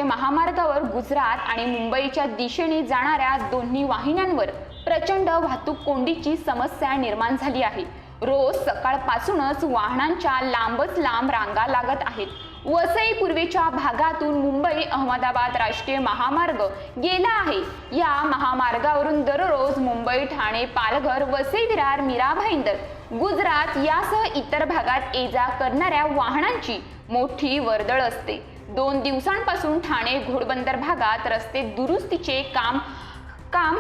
महामार्गावर गुजरात आणि मुंबईच्या दिशेने जाणाऱ्या दोन्ही वाहिन्यांवर प्रचंड वाहतूक कोंडीची समस्या निर्माण झाली आहे। रोज सकाळपासूनच वाहनांच्या लांबच लांब रांगा लागत आहेत। वसई पूर्वेच्या भागातून मुंबई अहमदाबाद राष्ट्रीय महामार्ग गेला आहे। या महामार्गावरून दररोज मुंबई, ठाणे, पालघर, वसई विरार, मीरा भाईंदर, गुजरात यासह इतर भागात ये-जा करणाऱ्या वाहनांची मोठी वर्दळ असते। 2 दिवसांपासून ठाणे घोडबंदर भागात रस्ते दुरुस्तीचे काम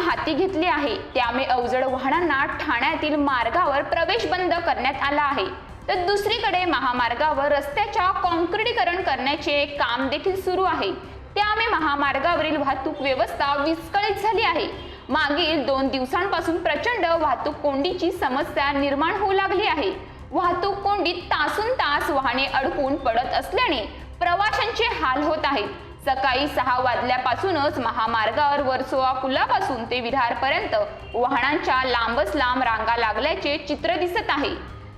हाती घेतले आहे। त्यामुळे अवजड वाहनांना ठाण्यातील मार्गावर प्रवेश बंद करण्यात आला आहे। तर दुसरीकडे महामार्गावर रस्त्याच्या काँक्रिटीकरण करण्याचे काम देखील सुरू आहे। त्यामुळे महामार्गावरील वाहतूक व्यवस्था विस्कळीत झाली आहे। मागील 2 दिवसांपासून प्रचंड वाहतूक कोंडीची समस्या निर्माण होऊ लागली आहे। वाहतूक कोंडीत तासून तास वाहने अडकून पडत असल्याने प्रवाशांचे हाल होत आहेत। सकाळी 6 वाजल्यापासूनच महामार्गावर वर्सोवा पुलापासून ते विरारपर्यंत वाहनांच्या लांबच लांब रांगा लागल्याचे चित्र दिसत आहे।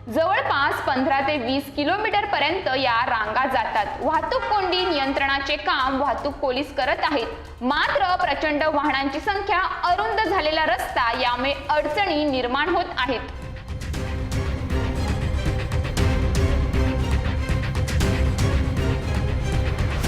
जवळपास 15 ते 20 किलोमीटर पर्यंत या रांगा जातात। वाहतूक कोंडी नियंत्रणाचे काम वाहतूक पोलीस करत आहेत। मात्र प्रचंड वाहनांची संख्या, अरुंद झालेला रस्ता यामुळे अडचणी निर्माण होत आहेत।